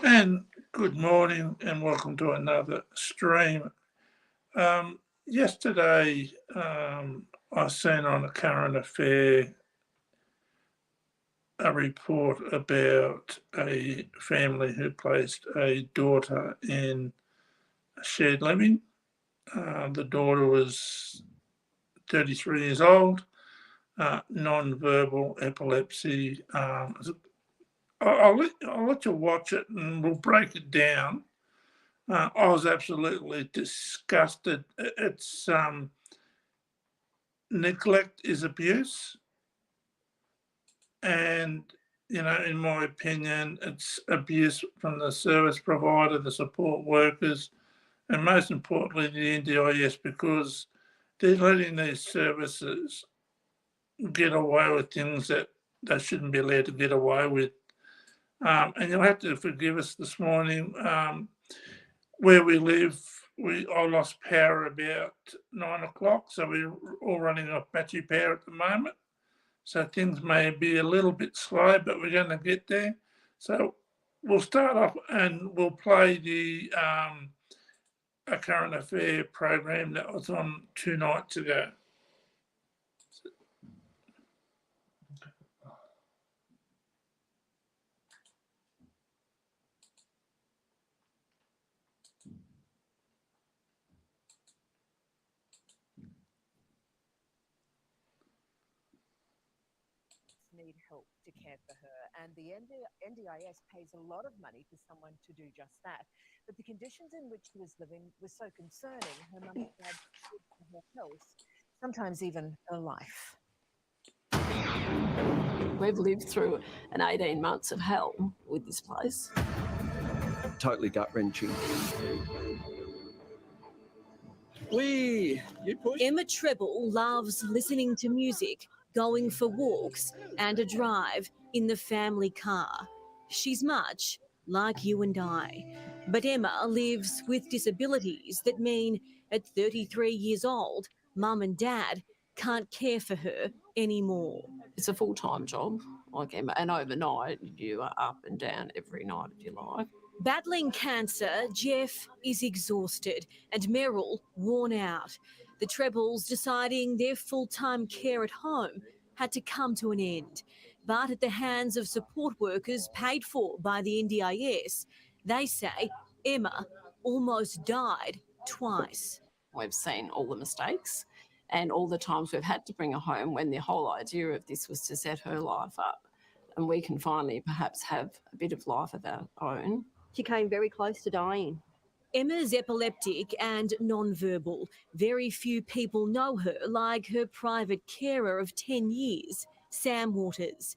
And good morning and welcome to another stream. Yesterday, I seen on a current affair a report about a family who placed a daughter in shared living. The daughter was 33 years old, non-verbal epilepsy. I'll let you watch it and we'll break it down. I was absolutely disgusted. It's neglect is abuse, and in my opinion, it's abuse from the service provider, the support workers, and most importantly, the NDIS, because they're letting these services get away with things that they shouldn't be allowed to get away with. And you'll have to forgive us this morning. Where we live, I lost power about 9 o'clock, so we're all running off battery power at the moment. So things may be a little bit slow, but we're going to get there. So we'll start off and we'll play the a current affair program that was on 2 nights ago. Need help to care for her, and the NDIS pays a lot of money for someone to do just that. But the conditions in which she was living were so concerning, her mum and dad feared for her health, sometimes even her life. We've lived through an 18 months of hell with this place. Totally gut-wrenching. Emma Treble loves listening to music, going for walks and a drive in the family car. She's much like you and I. But Emma lives with disabilities that mean at 33 years old, mum and dad can't care for her anymore. It's a full-time job, like Emma, and overnight you are up and down every night of your life. Battling cancer, Jeff is exhausted and Meryl worn out. The Trebles deciding their full-time care at home had to come to an end. But at the hands of support workers paid for by the NDIS, they say Emma almost died twice. We've seen all the mistakes and all the times we've had to bring her home when the whole idea of this was to set her life up and we can finally perhaps have a bit of life of our own. She came very close to dying. Emma's epileptic and non-verbal. Very few people know her, like her private carer of 10 years, Sam Waters.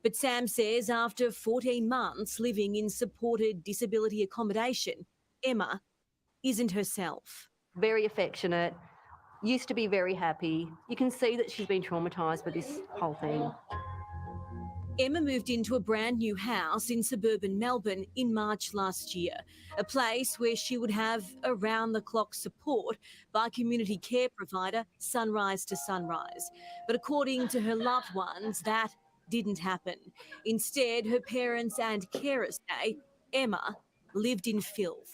But Sam says after 14 months living in supported disability accommodation, Emma isn't herself. Very affectionate, used to be very happy. You can see that she's been traumatised by this whole thing. Emma moved into a brand new house in suburban Melbourne in March last year, a place where she would have around-the-clock support by community care provider Sunrise to Sunrise. But according to her loved ones, that didn't happen. Instead, her parents and carers say Emma lived in filth.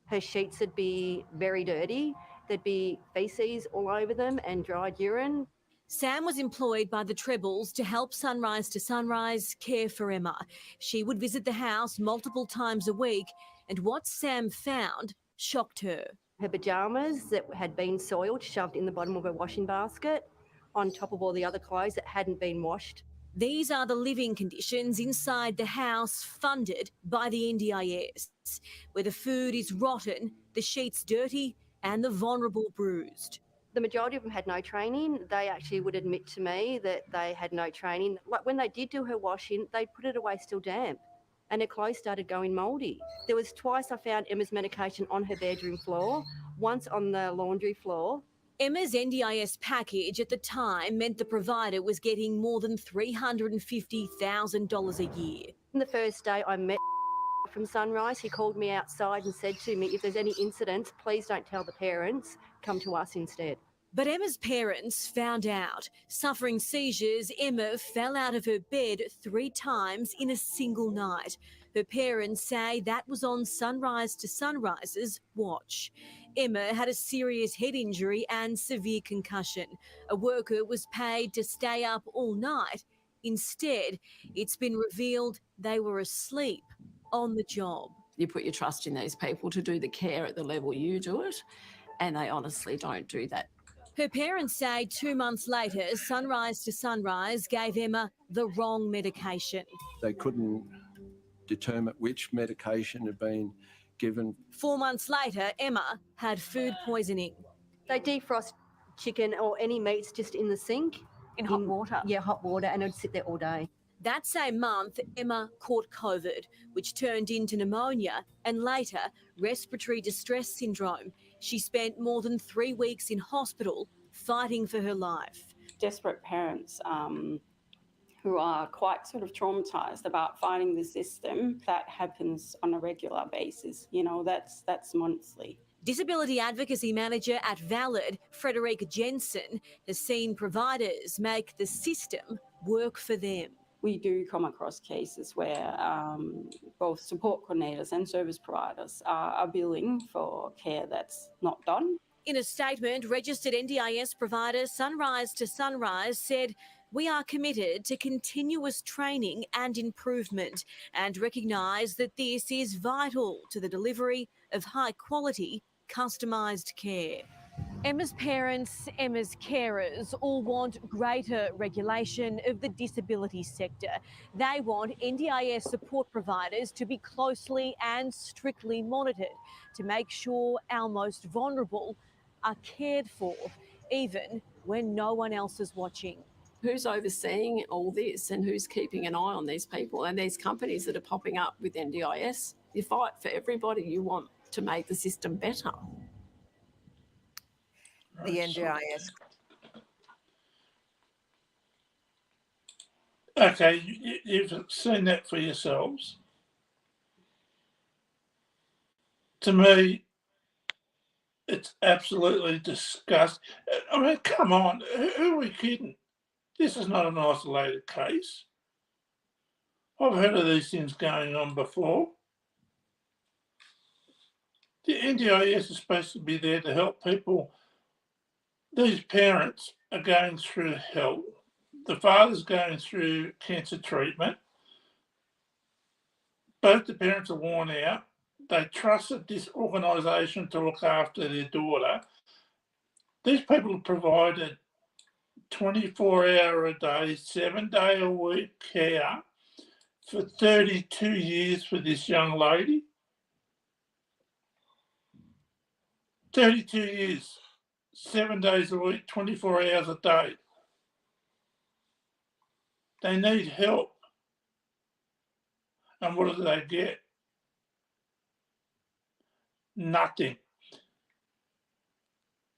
Her sheets would be very dirty. There'd be faeces all over them and dried urine. Sam was employed by the Trebles to help Sunrise to Sunrise care for Emma. She would visit the house multiple times a week, and what Sam found shocked her. Her pyjamas that had been soiled, shoved in the bottom of her washing basket, on top of all the other clothes that hadn't been washed. These are the living conditions inside the house funded by the NDIS, where the food is rotten, the sheets dirty, and the vulnerable bruised. The majority of them had no training. They actually would admit to me that they had no training. Like when they did do her washing, they'd put it away still damp and her clothes started going mouldy. There was twice I found Emma's medication on her bedroom floor, once on the laundry floor. Emma's NDIS package at the time meant the provider was getting more than $350,000 a year. On the first day I met from Sunrise, he called me outside and said to me, if there's any incidents, please don't tell the parents, come to us instead. But Emma's parents found out. Suffering seizures, Emma fell out of her bed 3 times in a single night. Her parents say that was on Sunrise to Sunrise's watch. Emma had a serious head injury and severe concussion. A worker was paid to stay up all night. Instead, it's been revealed they were asleep on the job. You put your trust in these people to do the care at the level you do it, and they honestly don't do that. Her parents say 2 months later, Sunrise to Sunrise gave Emma the wrong medication. They couldn't determine which medication had been given. 4 months later, Emma had food poisoning. They defrost chicken or any meats just in the sink. In hot water? Yeah, hot water, and it'd sit there all day. That same month, Emma caught COVID, which turned into pneumonia and later respiratory distress syndrome. She spent more than 3 weeks in hospital fighting for her life. Desperate parents who are quite sort of traumatised about fighting the system. That happens on a regular basis. You know, that's monthly. Disability Advocacy Manager at Valid, Frederica Jensen, has seen providers make the system work for them. We do come across cases where both support coordinators and service providers are billing for care that's not done. In a statement, registered NDIS provider Sunrise to Sunrise said, "We are committed to continuous training and improvement and recognise that this is vital to the delivery of high quality, customised care." Emma's parents, Emma's carers all want greater regulation of the disability sector. They want NDIS support providers to be closely and strictly monitored to make sure our most vulnerable are cared for, even when no one else is watching. Who's overseeing all this and who's keeping an eye on these people and these companies that are popping up with NDIS? You fight for everybody. You want to make the system better. The NDIS. Okay, you've seen that for yourselves. To me, it's absolutely disgusting. I mean, come on, who are we kidding? This is not an isolated case. I've heard of these things going on before. The NDIS is supposed to be there to help people. These parents are going through hell. The father's going through cancer treatment. Both the parents are worn out. They trusted this organisation to look after their daughter. These people have provided 24-hour a day, 7-day-a-week care for 32 years for this young lady. 32 years, 7 days a week, 24 hours a day. They need help. And what do they get? Nothing.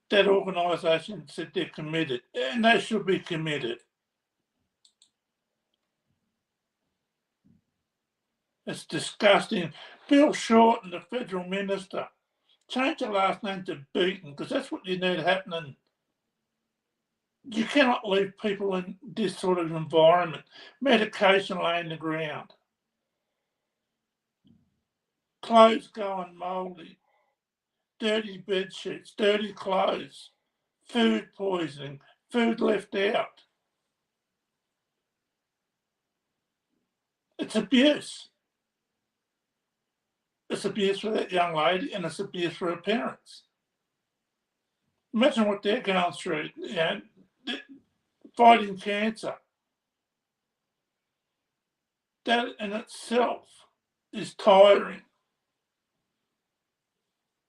That organisation said they're committed, and they should be committed. It's disgusting. Bill Shorten, the federal minister, change your last name to Beaton, because that's what you need happening. You cannot leave people in this sort of environment. Medication laying the ground. Clothes going mouldy. Dirty bed sheets, dirty clothes, food poisoning, food left out. It's abuse. It's abuse for that young lady and it's abuse for her parents. Imagine what they're going through, you know, fighting cancer. That in itself is tiring.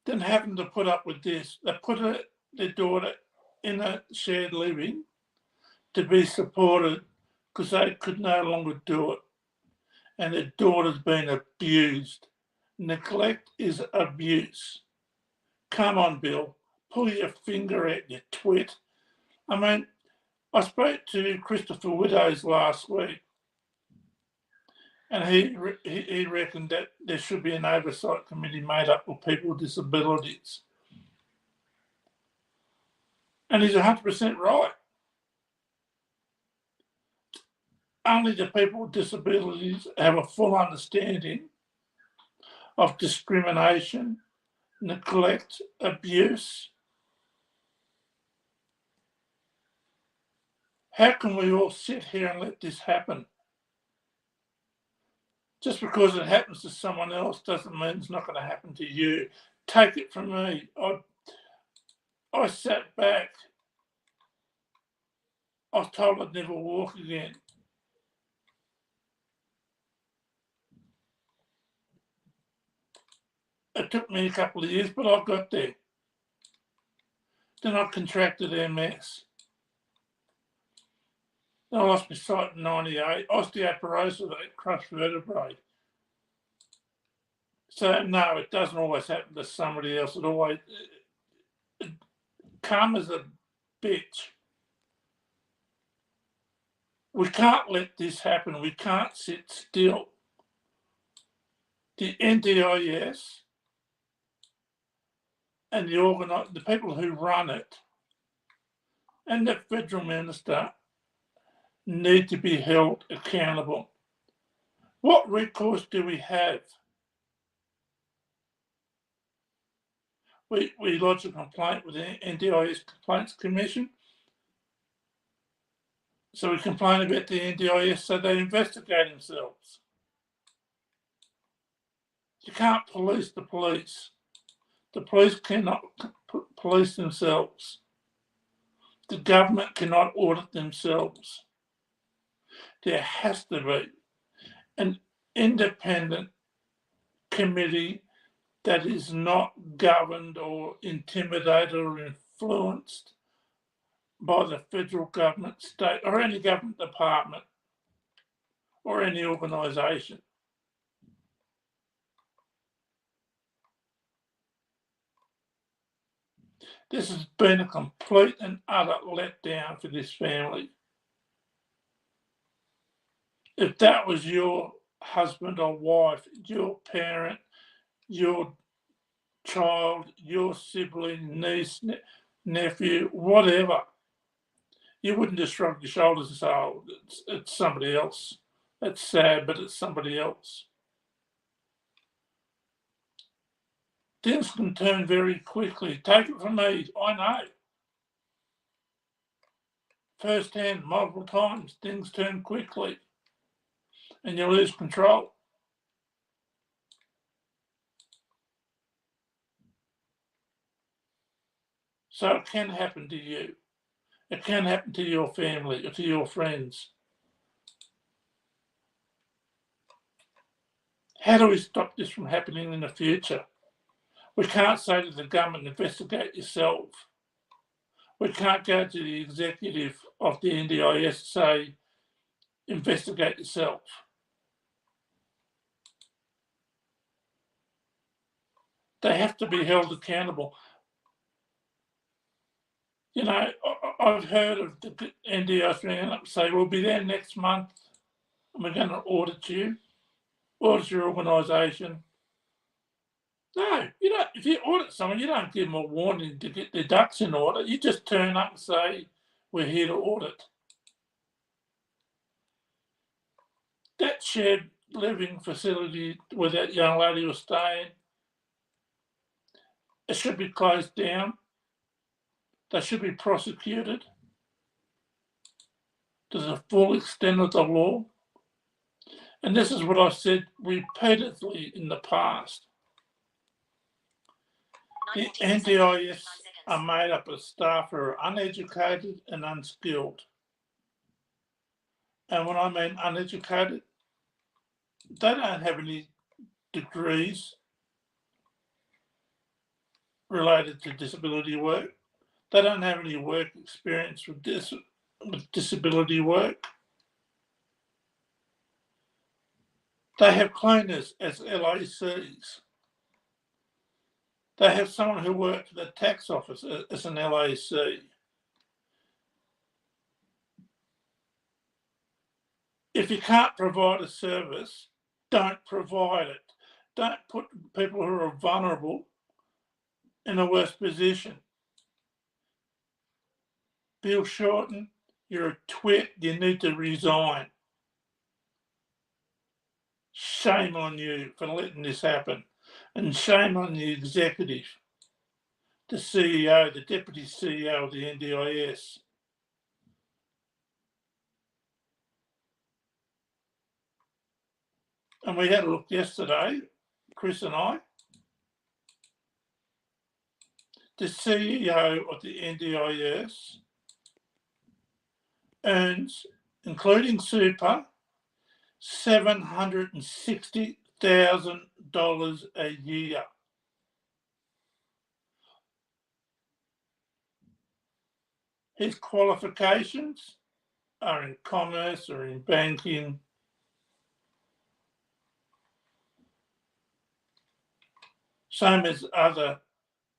Then having to put up with this. They put their daughter in a shared living to be supported because they could no longer do it. And their daughter's been abused. Neglect is abuse. Come on, Bill. Pull your finger out, you twit. I mean, I spoke to Christopher Widows last week, and he reckoned that there should be an oversight committee made up of people with disabilities. And he's 100% right. Only the people with disabilities have a full understanding of discrimination, neglect, abuse. How can we all sit here and let this happen? Just because it happens to someone else doesn't mean it's not going to happen to you. Take it from me. I sat back. I was told I'd never walk again. It took me a couple of years, but I got there. Then I contracted MS. Then I lost my sight in 98. Osteoporosis, that crushed vertebrae. So no, it doesn't always happen to somebody else. It always karma's a bitch. We can't let this happen. We can't sit still. The NDIS and the people who run it and the federal minister need to be held accountable. What recourse do we have? We lodge a complaint with the NDIS Complaints Commission. So we complain about the NDIS so they investigate themselves. You can't police the police. The police cannot police themselves. The government cannot audit themselves. There has to be an independent committee that is not governed or intimidated or influenced by the federal government, state, or any government department or any organisation. This has been a complete and utter letdown for this family. If that was your husband or wife, your parent, your child, your sibling, niece, nephew, whatever, you wouldn't just shrug your shoulders and say, oh, it's somebody else. It's sad, but it's somebody else. Things can turn very quickly. Take it from me, I know. Firsthand, multiple times, things turn quickly and you lose control. So it can happen to you. It can happen to your family or to your friends. How do we stop this from happening in the future? We can't say to the government, investigate yourself. We can't go to the executive of the NDIS and say, investigate yourself. They have to be held accountable. You know, I've heard of the NDIS ringing up and say, we'll be there next month and we're going to audit you, audit your organisation. No, you don't. If you audit someone, you don't give them a warning to get their ducks in order. You just turn up and say, we're here to audit. That shared living facility where that young lady was staying, it should be closed down. They should be prosecuted to the full extent of the law. And this is what I've said repeatedly in the past. The NDIS are made up of staff who are uneducated and unskilled. And when I mean uneducated, they don't have any degrees related to disability work. They don't have any work experience with disability work. They have cleaners as LACs. They have someone who worked for the tax office as an LAC. If you can't provide a service, don't provide it. Don't put people who are vulnerable in a worse position. Bill Shorten, you're a twit. You need to resign. Shame on you for letting this happen. And shame on the executive, the CEO, the deputy CEO of the NDIS. And we had a look yesterday, Chris and I. The CEO of the NDIS earns, including super, $760,000 a year. His qualifications are in commerce or in banking. Same as other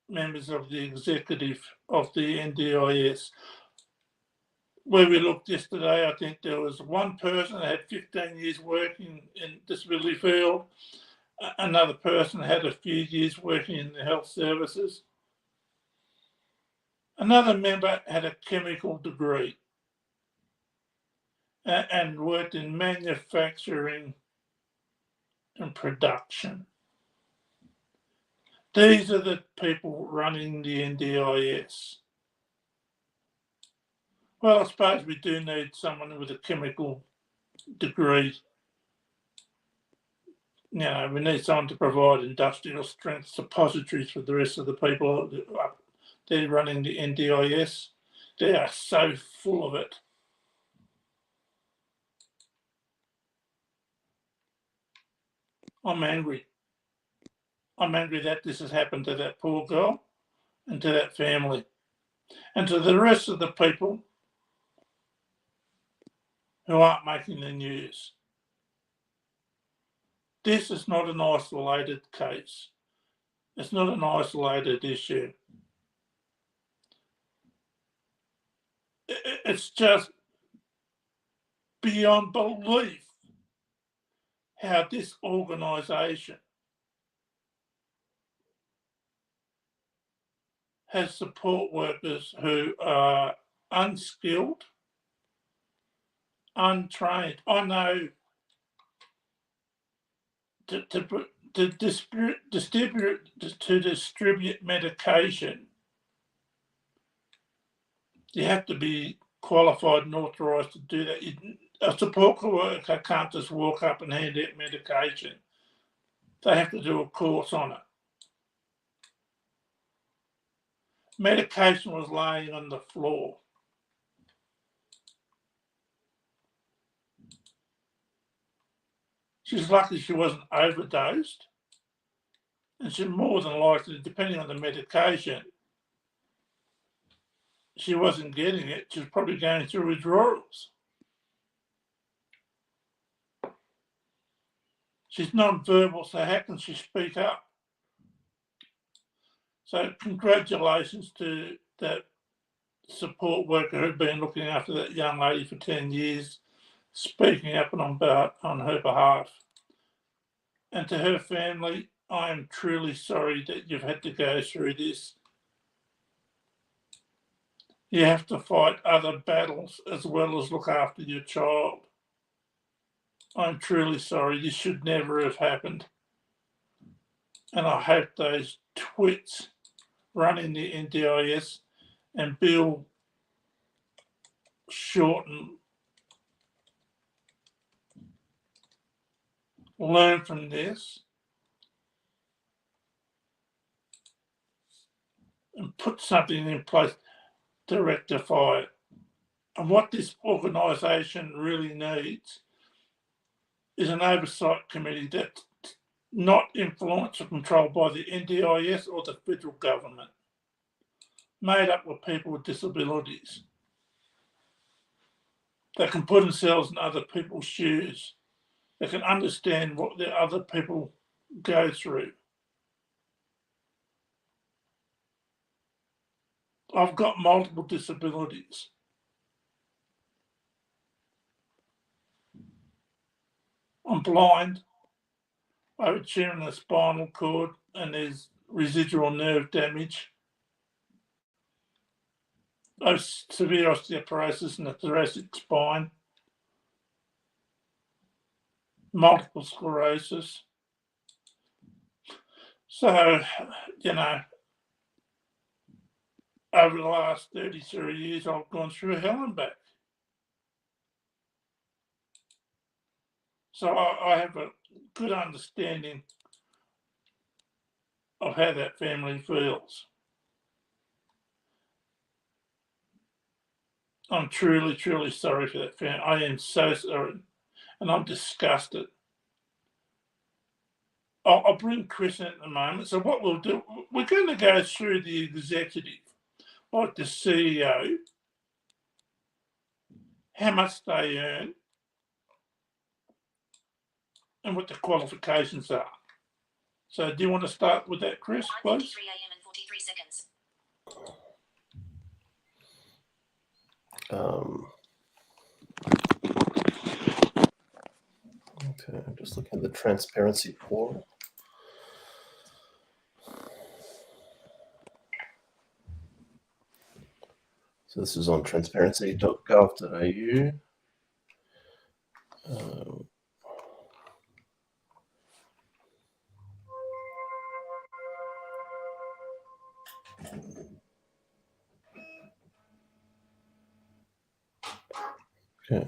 members of the executive of the NDIS. Where we looked yesterday, I think there was one person that had 15 years working in disability field. Another person had a few years working in the health services. Another member had a chemical degree and worked in manufacturing and production. These are the people running the NDIS. Well, I suppose we do need someone with a chemical degree. You know, we need someone to provide industrial strength suppositories for the rest of the people up there running the NDIS. They are so full of it. I'm angry. I'm angry that this has happened to that poor girl and to that family and to the rest of the people who aren't making the news. This is not an isolated case. It's not an isolated issue. It's just beyond belief how this organisation has support workers who are unskilled, untrained. I know to distribute medication, you have to be qualified and authorised to do that. A support worker can't just walk up and hand out medication. They have to do a course on it. Medication was laying on the floor. She's lucky she wasn't overdosed. And she more than likely, depending on the medication, she wasn't getting it. She was probably going through withdrawals. She's non-verbal, so how can she speak up? So congratulations to that support worker who'd been looking after that young lady for 10 years, speaking up on her behalf. And to her family, I am truly sorry that you've had to go through this. You have to fight other battles as well as look after your child. I'm truly sorry. This should never have happened. And I hope those twits running the NDIS and Bill Shorten learn from this and put something in place to rectify it. And what this organisation really needs is an oversight committee that's not influenced or controlled by the NDIS or the federal government, made up of people with disabilities that can put themselves in other people's shoes, that can understand what the other people go through. I've got multiple disabilities. I'm blind. I have a tumor in the spinal cord and there's residual nerve damage. severe osteoporosis in the thoracic spine, multiple sclerosis. So, you know, over the last 33 years, I've gone through hell and back. So I have a good understanding of how that family feels. I'm truly, truly sorry for that family. I am so sorry. And I'm disgusted. I'll bring Chris in a moment. So what we'll do, we're going to go through the executive, like the CEO, how much they earn, and what the qualifications are. So do you want to start with that, Chris, please? 9:53 a.m. and 43 seconds. Okay, I'm just looking at the transparency portal. So this is on transparency.gov.au. Okay.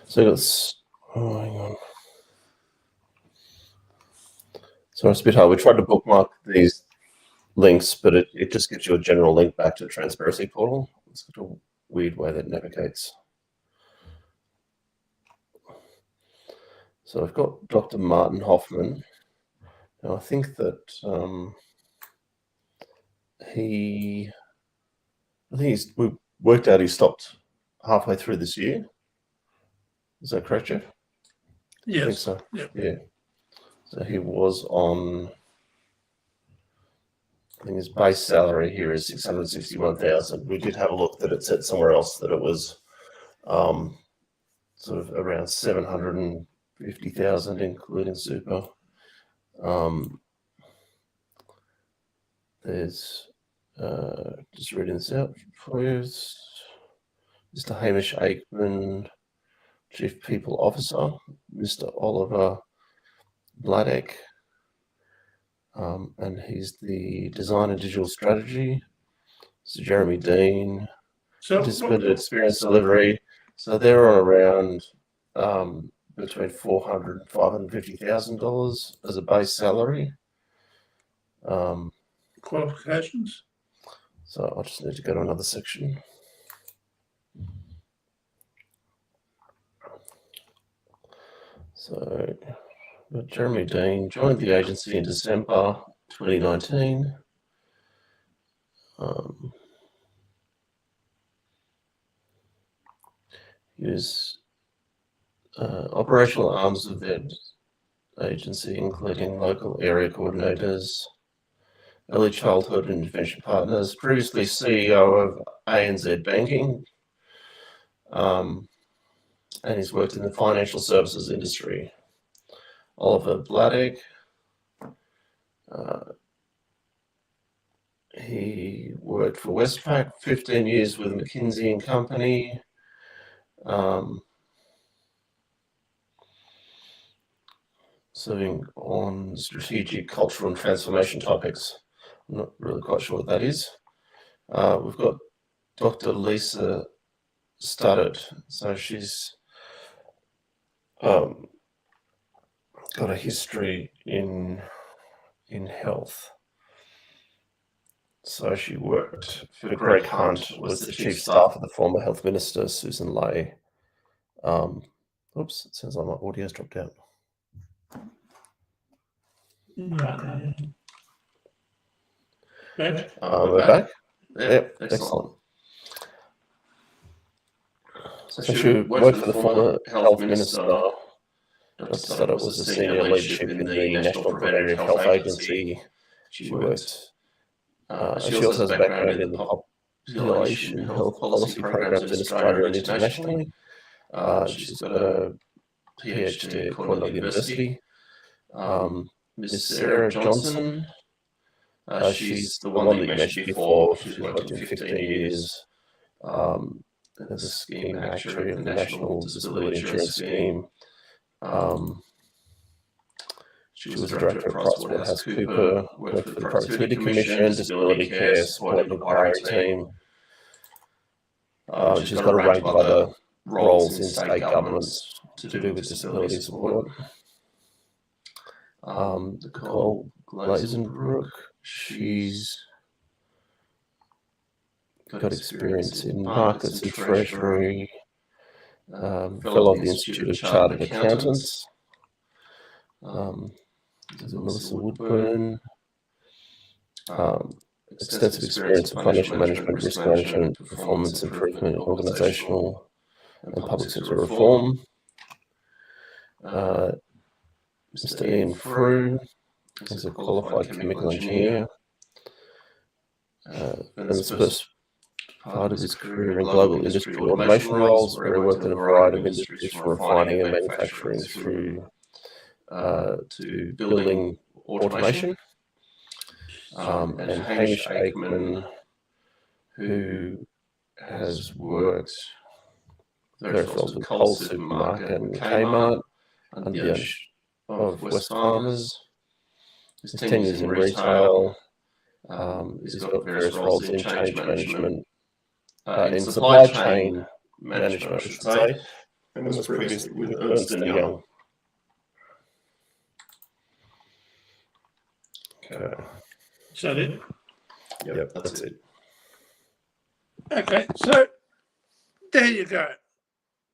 So it's, oh, hang on. So it's a bit hard. We tried to bookmark these links, but it just gives you a general link back to the transparency portal. It's got a weird way that navigates. So I've got Dr. Martin Hoffman. Now I think that we worked out he stopped halfway through this year. Is that correct, Jeff? Yes. I think so. Yep. Yeah. So he was on, I think his base salary here is 661,000. We did have a look that it said somewhere else that it was sort of around 750,000, including super. There's just reading this out for you. Mr. Hamish Aikman, Chief People Officer, Mr. Oliver Bladek, and he's the Design and Digital Strategy. Mr. Jeremy Dean, Participant Experience Delivery. So they're on around between $400,000 and $550,000 as a base salary. Qualifications? So I just need to go to another section. So Jeremy Dean joined the agency in December 2019. He was operational arms of the agency, including local area coordinators, early childhood intervention partners, previously CEO of ANZ Banking, and he's worked in the financial services industry. Oliver Bladek, he worked for Westpac, 15 years with McKinsey and Company. Serving on strategic, cultural and transformation topics. I'm not really quite sure what that is. We've got Dr. Lisa Studdert. So she's got a history in health. So she worked for Greg Hunt, was the chief staff of the former health minister, Susan Ley. Oops, it sounds like my audio's dropped out. Right. Back? We're back? Yep, excellent. So she worked for the former health minister. Dr. Studdert was a senior leadership in the National Preventative Health Agency. She worked. She also has a background in the population health policy programs in Australia and internationally. She's got a PhD at Cornell University. Ms. Sarah Johnson She's the one that you mentioned before. She's worked in 15 years as a scheme actuary of the National Disability Insurance Scheme. She was the director of PricewaterhouseCoopers, worked for the Productivity Commission, Disability Care Support and Inquiry Team. She's got a range of other roles in state governments to do with disability support. Nicole Glazenbrook, she's got experience in markets and treasury, fellow of the Institute of Chartered Accountants. Melissa Woodburn, extensive experience in financial management, risk management, performance improvement, organisational and public sector reform. Mr. Ian Frew is a qualified chemical engineer. And the first part of his career in global industry automation roles, where he worked in a variety of industries from refining and manufacturing through to building automation. And Hamish Aikman, who has worked various roles with Coles Supermarket and Kmart under the ownership of Wesfarmers. He's 10 years in retail. He's got various roles in change management, in supply chain management, I should say, and was previously with Ernst & Young. Okay. Is that it? Yep, that's it. Okay, so there you go.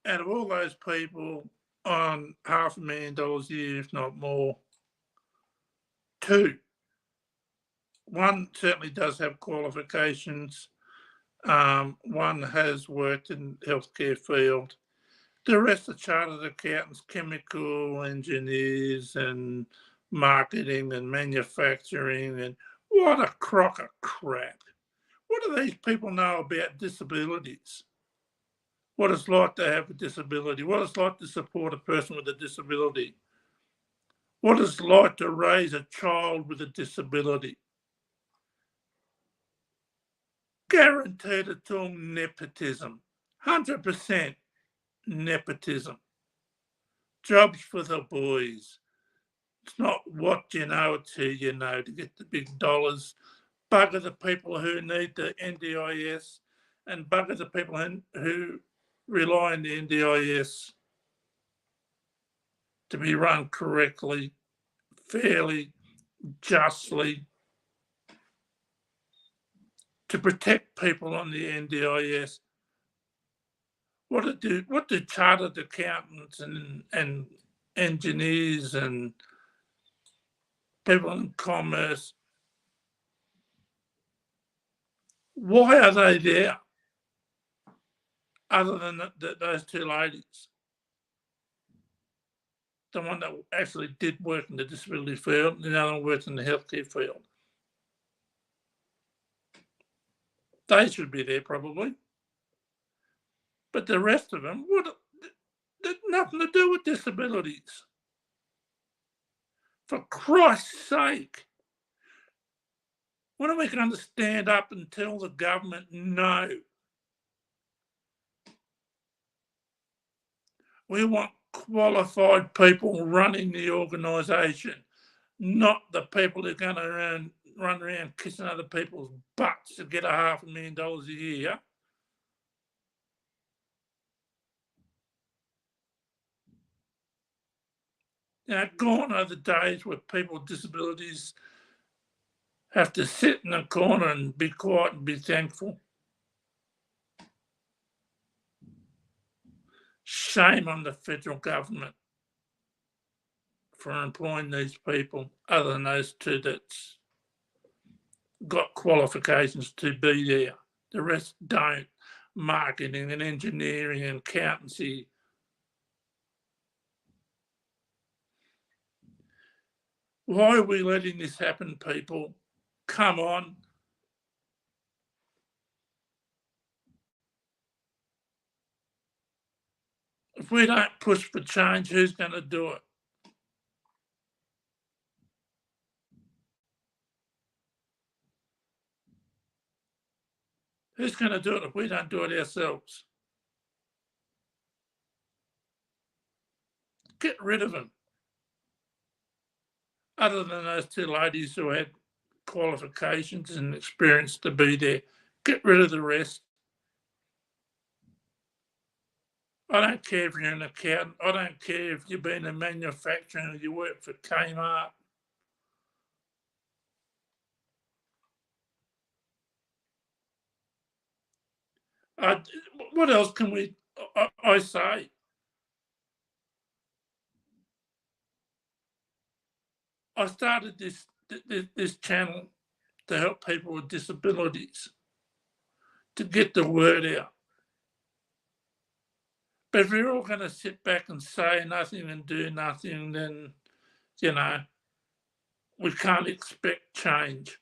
Out of all those people on $500,000 a year, if not more, one certainly does have qualifications. One has worked in the healthcare field. The rest are chartered accountants, chemical engineers, and marketing and manufacturing. And what a crock of crap. What do these people know about disabilities? What it's like to have a disability? What it's like to support a person with a disability? What it's like to raise a child with a disability? Guaranteed it's all nepotism. 100% nepotism. Jobs for the boys. It's not what you know, it's who you know to get the big dollars. Bugger the people who need the NDIS and bugger the people who rely on the NDIS to be run correctly, fairly, justly, to protect people on the NDIS. What do chartered accountants and engineers and people in commerce, why are they there? Other than those two ladies. The one that actually did work in the disability field, and the other one worked in the healthcare field. They should be there probably. But the rest of them, they've nothing to do with disabilities. For Christ's sake. When are we going to stand up and tell the government no? We want qualified people running the organisation, not the people who are going to run around kissing other people's butts to get $500,000 a year. Gone are the days where people with disabilities have to sit in a corner and be quiet and be thankful. Shame on the federal government for employing these people, other than those two that's got qualifications to be there. The rest don't. Marketing and engineering and accountancy. Why are we letting this happen, people? Come on. If we don't push for change, who's going to do it? Who's going to do it if we don't do it ourselves? Get rid of them. Other than those two ladies who had qualifications and experience to be there, get rid of the rest. I don't care if you're an accountant. I don't care if you've been in manufacturing or you work for Kmart. What else can I say? I started this channel to help people with disabilities, to get the word out. But if we're all going to sit back and say nothing and do nothing, then, you know, we can't expect change.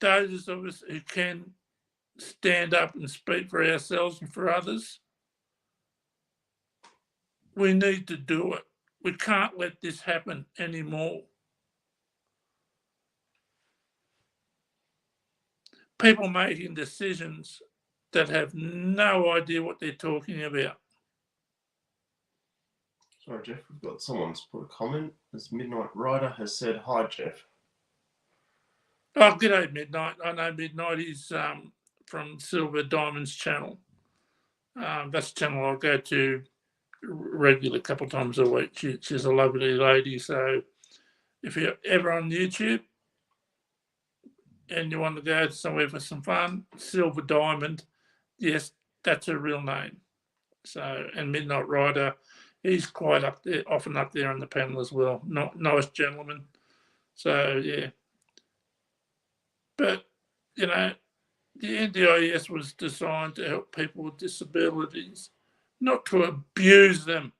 Those of us who can stand up and speak for ourselves and for others, we need to do it. We can't let this happen anymore. People making decisions that have no idea what they're talking about. Sorry, Jeff, we've got someone's put a comment. This Midnight Rider has said, "Hi, Jeff." Oh, g'day, Midnight. I know Midnight is from Silver Diamond's channel. That's the channel I go to regularly, a couple of times a week. She's a lovely lady. So if you're ever on YouTube and you want to go somewhere for some fun, Silver Diamond, yes, that's her real name. So, and Midnight Rider, he's quite up there, often up there on the panel as well. Nice gentleman. So, yeah. But, you know, the NDIS was designed to help people with disabilities, not to abuse them.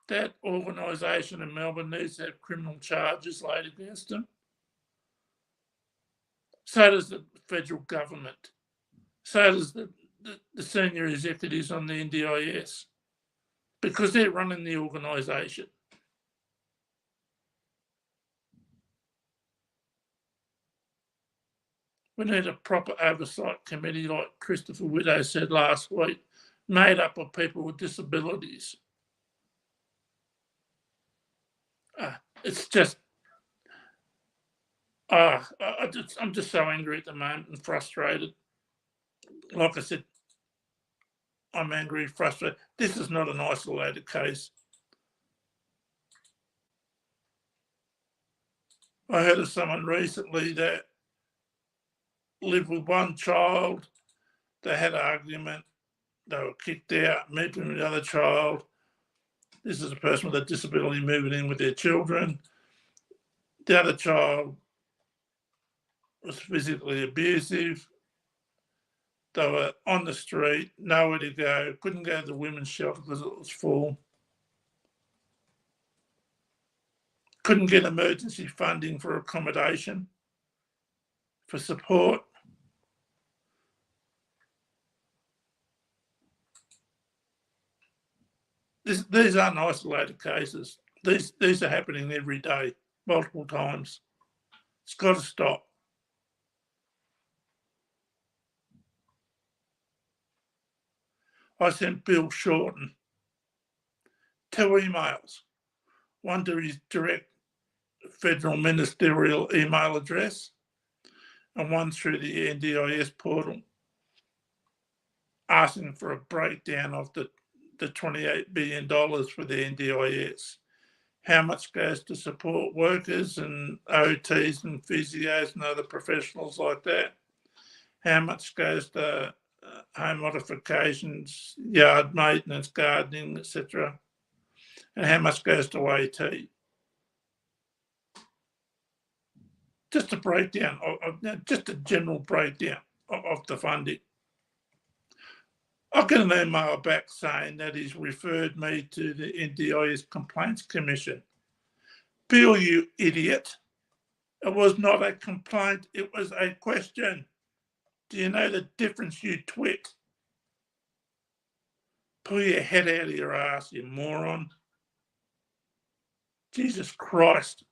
That organisation in Melbourne needs to have criminal charges laid against them. So does the federal government. So does the senior executives on the NDIS, because they're running the organisation. We need a proper oversight committee, like Christopher Widow said last week, made up of people with disabilities. It's just, I'm just so angry at the moment and frustrated. Like I said, I'm angry, frustrated. This is not an isolated case. I heard of someone recently that lived with one child. They had an argument. They were kicked out, moved in with the other child. This is a person with a disability moving in with their children. The other child was physically abusive. They were on the street, nowhere to go, couldn't go to the women's shelter because it was full. Couldn't get emergency funding for accommodation, for support. These aren't isolated cases. These are happening every day, multiple times. It's got to stop. I sent Bill Shorten 2 emails, one to his direct federal ministerial email address and one through the NDIS portal, asking for a breakdown of the $28 billion for the NDIS. How much goes to support workers and OTs and physios and other professionals like that? How much goes to home modifications, yard maintenance, gardening, etc.? And how much goes to AT? Just a breakdown, just a general breakdown of the funding. I get an email back saying that he's referred me to the NDIS Complaints Commission. Bill, you idiot. It was not a complaint, it was a question. Do you know the difference, you twit? Pull your head out of your ass, you moron. Jesus Christ.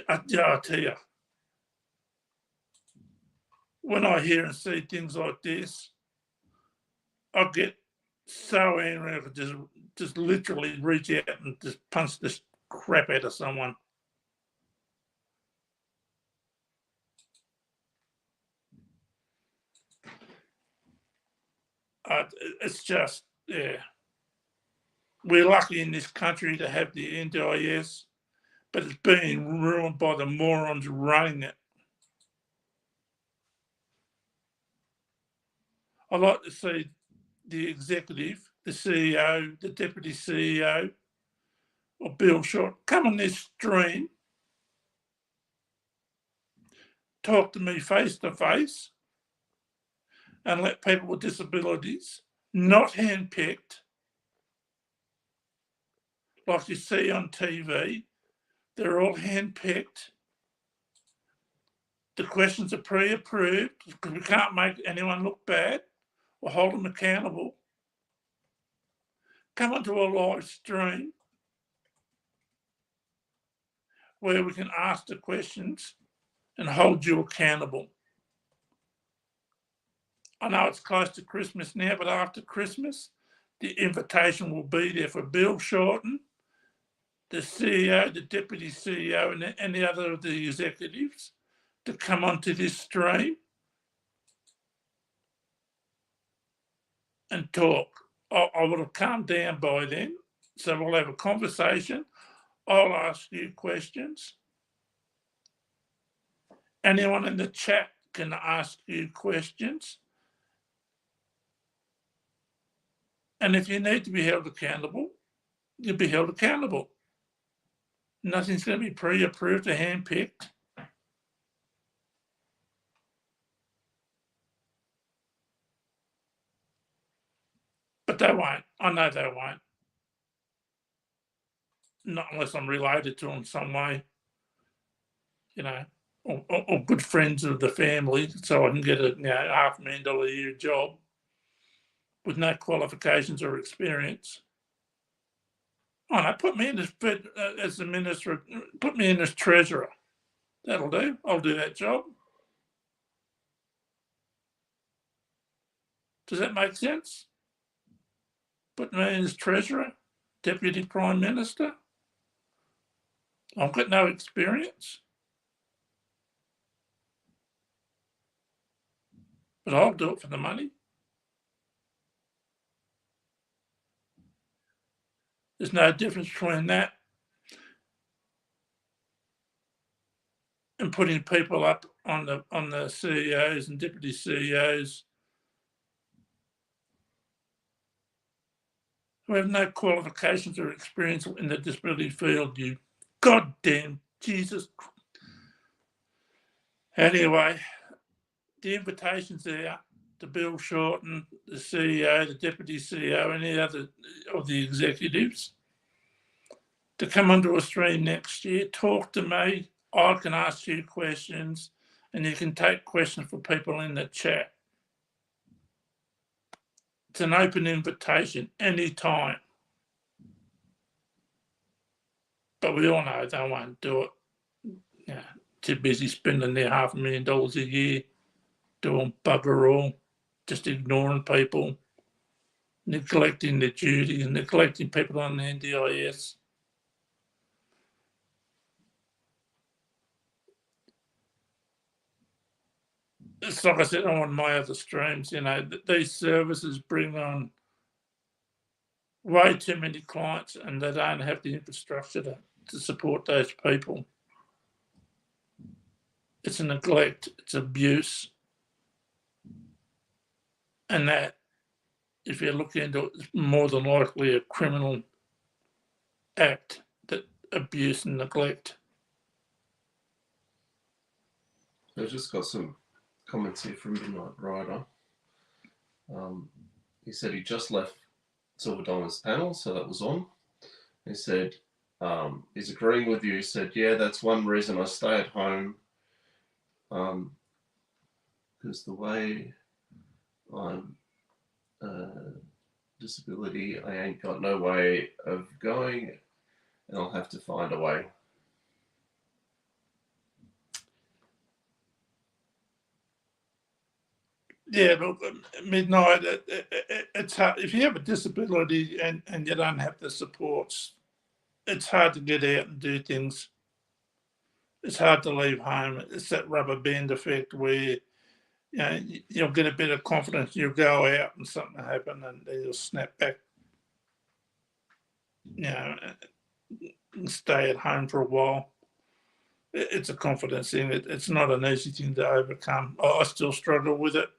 I tell you, when I hear and see things like this, I get so angry I could just literally reach out and just punch this crap out of someone. It's just, yeah. We're lucky in this country to have the NDIS, but it's being ruined by the morons running it. I'd like to see the executive, the CEO, the deputy CEO, or Bill Short come on this stream, talk to me face to face, and let people with disabilities, not handpicked, like you see on TV, they're all handpicked. The questions are pre-approved because we can't make anyone look bad or hold them accountable. Come onto a live stream where we can ask the questions and hold you accountable. I know it's close to Christmas now, but after Christmas, the invitation will be there for Bill Shorten, the CEO, the deputy CEO, and any other of the executives to come onto this stream and talk. I would have calmed down by then, so we'll have a conversation. I'll ask you questions. Anyone in the chat can ask you questions. And if you need to be held accountable, you'll be held accountable. Nothing's going to be pre-approved or handpicked. But they won't. I know they won't. Not unless I'm related to them some way, you know, or good friends of the family, so I can get a $500,000 a year job with no qualifications or experience. Oh no, put me in as the minister. Put me in as treasurer. That'll do. I'll do that job. Does that make sense? Put me in as treasurer, deputy prime minister. I've got no experience, but I'll do it for the money. There's no difference between that and putting people up on the CEOs and deputy CEOs who have no qualifications or experience in the disability field. You goddamn Jesus. Anyway, the invitation's there to Bill Shorten, the CEO, the deputy CEO, any other of the executives to come onto a stream next year, talk to me. I can ask you questions and you can take questions from people in the chat. It's an open invitation anytime. But we all know they won't do it. Yeah, too busy spending their $500,000 a year doing bugger all, just ignoring people, neglecting their duties and neglecting people on the NDIS. It's like I said on one of my other streams, you know, these services bring on way too many clients and they don't have the infrastructure to support those people. It's a neglect, it's abuse. And that, if you look into it, it's more than likely a criminal act, that abuse and neglect. I've just got some comments here from Midnight Rider. He said he just left Silver Diamond's panel, so that was on. He said he's agreeing with you. He said, yeah, that's one reason I stay at home, because the way I'm disability. I ain't got no way of going, and I'll have to find a way. Yeah, look, Midnight, it's hard. If you have a disability and you don't have the supports, it's hard to get out and do things. It's hard to leave home. It's that rubber band effect where you'll get a bit of confidence. You'll go out and something will happen, and then you'll snap back. And stay at home for a while. It's a confidence thing. It's not an easy thing to overcome. I still struggle with it.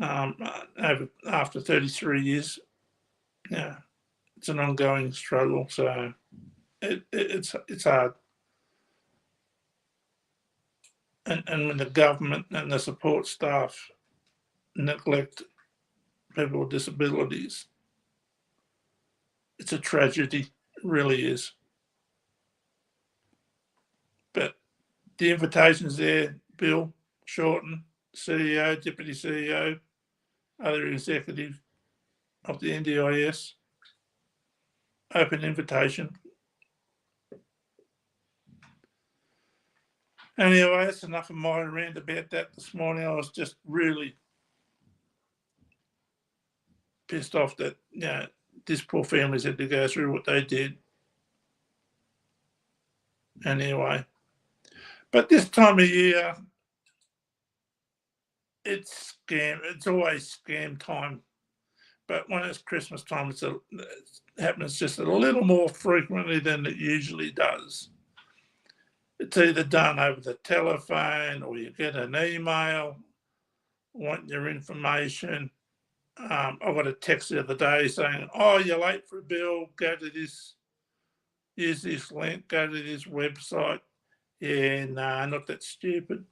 After 33 years, it's an ongoing struggle. So it's hard. And when the government and the support staff neglect people with disabilities, it's a tragedy. It really is. But the invitation's there, Bill Shorten, CEO, Deputy CEO, other executive of the NDIS. Open invitation. Anyway, that's enough of my rant about that this morning. I was just really pissed off that this poor family's had to go through what they did. Anyway, but this time of year, it's scam. It's always scam time. But when it's Christmas time, it happens just a little more frequently than it usually does. It's either done over the telephone or you get an email wanting your information. I got a text the other day saying, "Oh, you're late for a bill. Go to this. Use this link. Go to this website." Yeah, nah, not that stupid.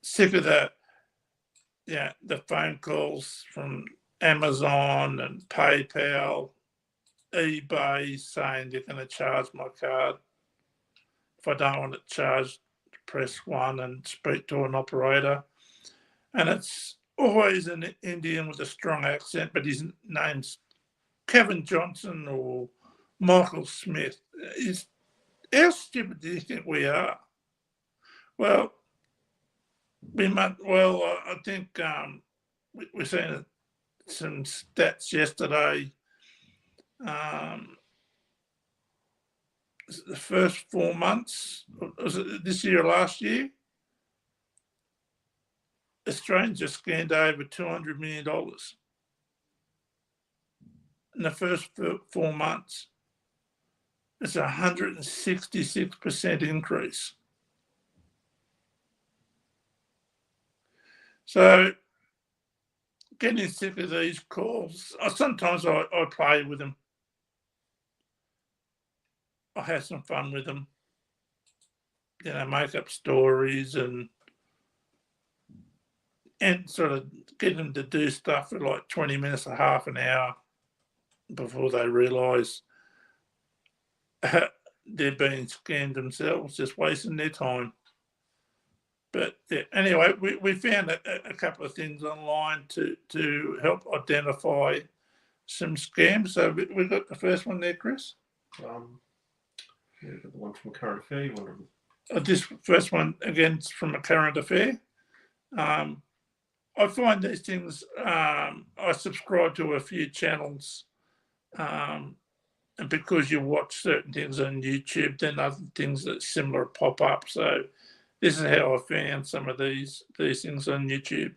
Sick of that. Yeah, the phone calls from Amazon and PayPal, eBay saying they're going to charge my card. If I don't want it charged, press 1 and speak to an operator. And it's always an Indian with a strong accent, but his name's Kevin Johnson or Michael Smith. How stupid do you think we are? Well, I think we're seeing some stats yesterday. The first 4 months, was it this year or last year? Australians just scanned over $200 million in the first 4 months. It's a 166% increase. So getting sick of these calls, sometimes I play with them. I have some fun with them. Make up stories and sort of get them to do stuff for like 20 minutes or half an hour before they realise they're being scammed themselves, just wasting their time. But anyway, we found a couple of things online to help identify some scams. So we got the first one there, Chris. The one from Current Affair. This first one, again, is from a Current Affair. I find these things, I subscribe to a few channels, and because you watch certain things on YouTube, then other things that similar pop up. So this is how I found some of these things on YouTube.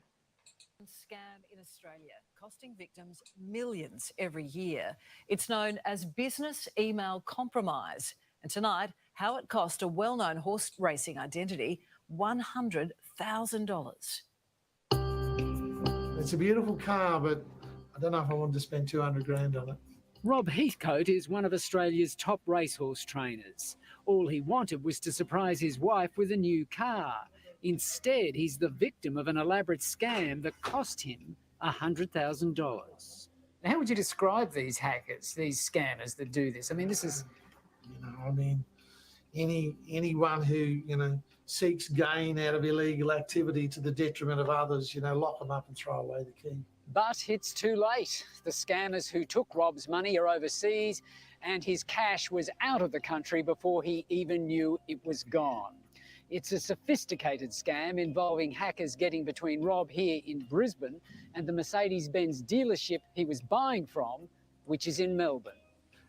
Scam in Australia, costing victims millions every year. It's known as business email compromise. And tonight, how it cost a well-known horse racing identity $100,000. It's a beautiful car, but I don't know if I wanted to spend 200 grand on it. Rob Heathcote is one of Australia's top racehorse trainers. All he wanted was to surprise his wife with a new car. Instead, he's the victim of an elaborate scam that cost him $100,000. How would you describe these hackers, these scammers that do this? I mean, this is... anyone who, seeks gain out of illegal activity to the detriment of others, lock them up and throw away the key. But it's too late. The scammers who took Rob's money are overseas, and his cash was out of the country before he even knew it was gone. It's a sophisticated scam involving hackers getting between Rob here in Brisbane and the Mercedes-Benz dealership he was buying from, which is in Melbourne.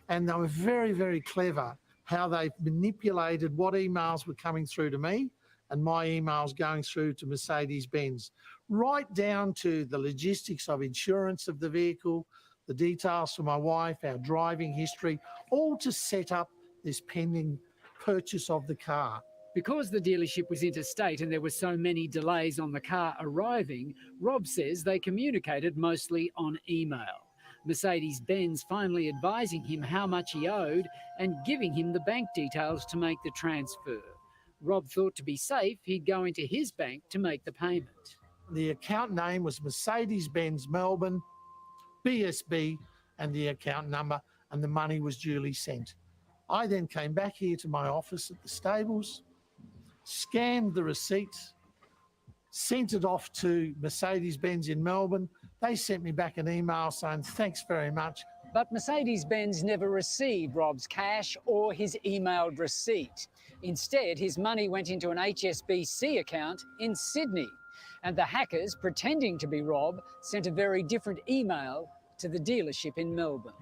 And they were very, very clever how they manipulated what emails were coming through to me and my emails going through to Mercedes-Benz, right down to the logistics of insurance of the vehicle, the details for my wife, our driving history, all to set up this pending purchase of the car. Because the dealership was interstate and there were so many delays on the car arriving, Rob says they communicated mostly on email. Mercedes-Benz finally advising him how much he owed and giving him the bank details to make the transfer. Rob thought to be safe, he'd go into his bank to make the payment. The account name was Mercedes-Benz Melbourne, BSB, and the account number, and the money was duly sent. I then came back here to my office at the stables, scanned the receipts, sent it off to Mercedes-Benz in Melbourne. They sent me back an email saying, thanks very much. But Mercedes-Benz never received Rob's cash or his emailed receipt. Instead, his money went into an HSBC account in Sydney. And the hackers, pretending to be Rob, sent a very different email to the dealership in Melbourne.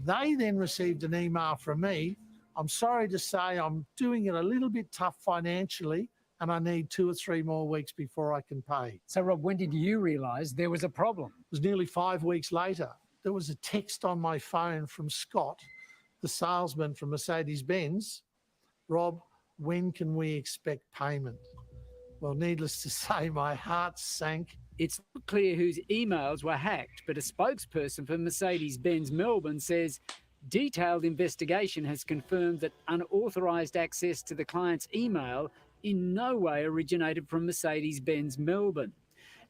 They then received an email from me. I'm sorry to say I'm doing it a little bit tough financially and I need 2 or 3 more weeks before I can pay. So, Rob, when did you realise there was a problem? It was nearly 5 weeks later. There was a text on my phone from Scott, the salesman from Mercedes-Benz. Rob, when can we expect payment? Well, needless to say, my heart sank. It's not clear whose emails were hacked, but a spokesperson for Mercedes-Benz Melbourne says detailed investigation has confirmed that unauthorised access to the client's email in no way originated from Mercedes-Benz Melbourne.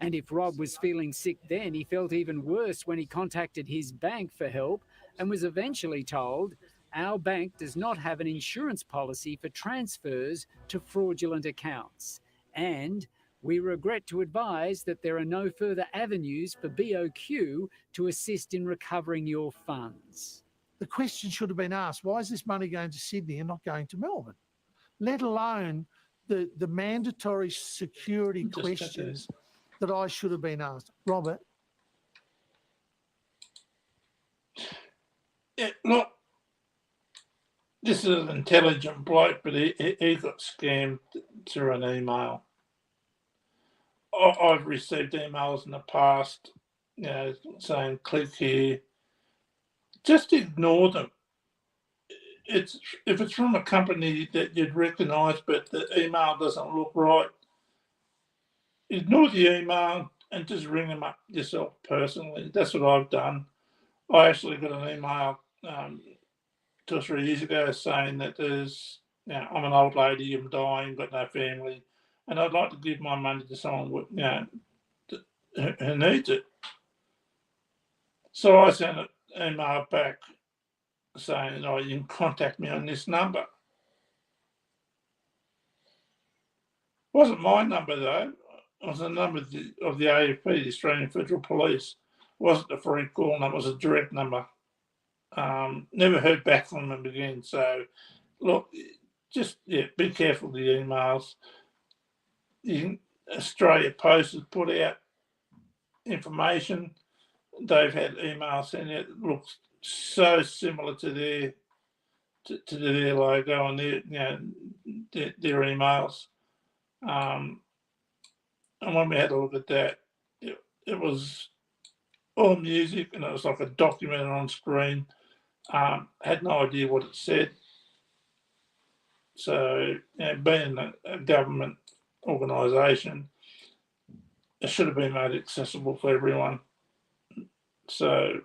And if Rob was feeling sick then, he felt even worse when he contacted his bank for help and was eventually told, our bank does not have an insurance policy for transfers to fraudulent accounts. And we regret to advise that there are no further avenues for BOQ to assist in recovering your funds. The question should have been asked, why is this money going to Sydney and not going to Melbourne? Let alone the mandatory security questions that I should have been asked. Robert? Yeah, look, this is an intelligent bloke, but he got scammed through an email. I've received emails in the past, saying click here. Just ignore them. If it's from a company that you'd recognise, but the email doesn't look right, ignore the email and just ring them up yourself personally. That's what I've done. I actually got an email 2 or 3 years ago saying that I'm an old lady, I'm dying, got no family, and I'd like to give my money to someone who needs it. So I sent an email back saying, you can contact me on this number. It wasn't my number though. It was the number of the AFP, the Australian Federal Police. It wasn't a free call number, it was a direct number. Never heard back from them again. So, look, just be careful of the emails. Australia Post has put out information. They've had emails sent out that looks so similar to their logo and their emails. And when we had a look at that, it was all music and it was like a document on screen. Had no idea what it said. So, being a government organisation, it should have been made accessible for everyone. So,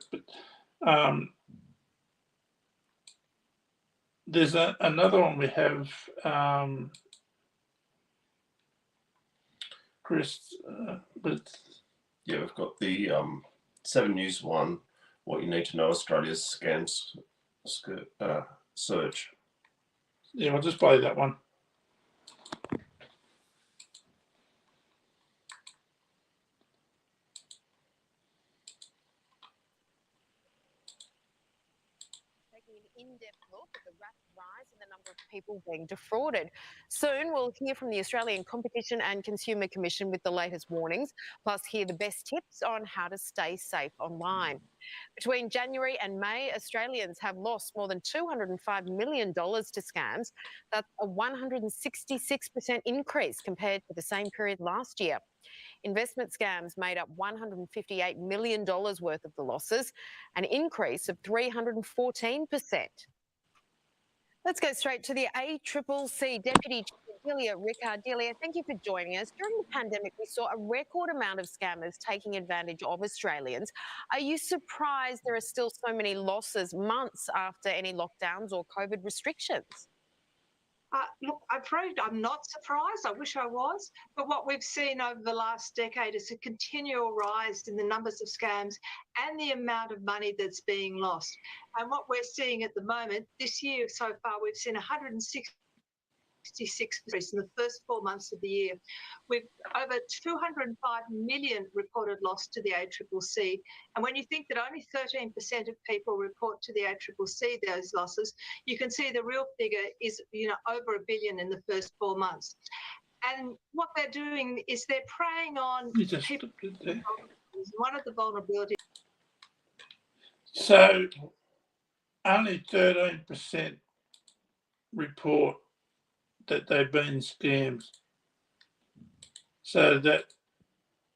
there's another one we have, Chris. Yeah, we've got the 7 News one. What you need to know: Australia's scams surge. Yeah, I'll just play that one. in-depth look at the rapid rise in the number of people being defrauded. Soon, we'll hear from the Australian Competition and Consumer Commission with the latest warnings, plus hear the best tips on how to stay safe online. Between January and May, Australians have lost more than $205 million to scams. That's a 166% increase compared to the same period last year. Investment scams made up $158 million worth of the losses, an increase of 314%. Let's go straight to the ACCC Deputy Chair, Delia Rickard. Delia, thank you for joining us. During the pandemic, we saw a record amount of scammers taking advantage of Australians. Are you surprised there are still so many losses months after any lockdowns or COVID restrictions? Look, I'm not surprised. I wish I was. But what we've seen over the last decade is a continual rise in the numbers of scams and the amount of money that's being lost. And what we're seeing at the moment, this year so far, we've seen 166% in the first 4 months of the year. We've over 205 million reported loss to the ACCC. And when you think that only 13% of people report to the ACCC those losses, you can see the real figure is, over $1 billion in the first 4 months. And what they're doing is they're preying on people. One of the vulnerabilities. So only 13% report that they've been scammed. So that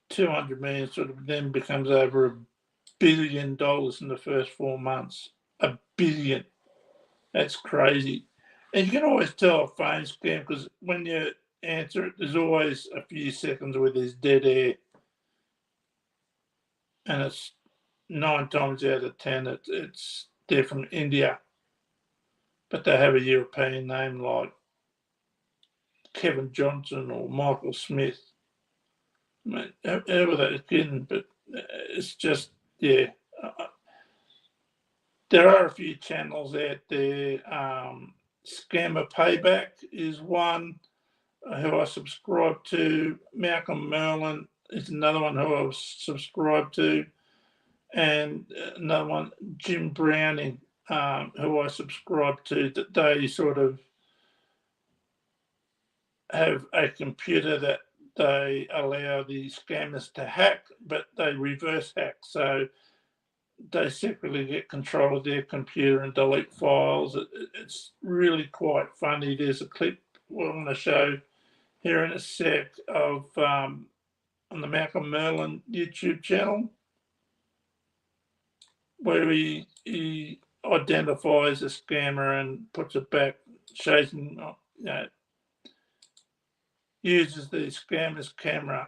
200 million sort of then becomes over $1 billion in the first 4 months. $1 billion. That's crazy. And you can always tell a phone scam because when you answer it, there's always a few seconds where there's dead air. And it's 9 times out of 10, they're from India. But they have a European name like Kevin Johnson or Michael Smith. I mean, whoever they're kidding, but it's just, yeah. There are a few channels out there. Scammer Payback is one who I subscribe to. Malcolm Merlin is another one who I've subscribed to. And another one, Jim Browning, who I subscribe to, that they sort of have a computer that they allow the scammers to hack, but they reverse hack. So they separately get control of their computer and delete files. It's really quite funny. There's a clip we're going to show here in a sec of on the Malcolm Merlin YouTube channel where he identifies a scammer and puts it back, shows him, uses the scammer's camera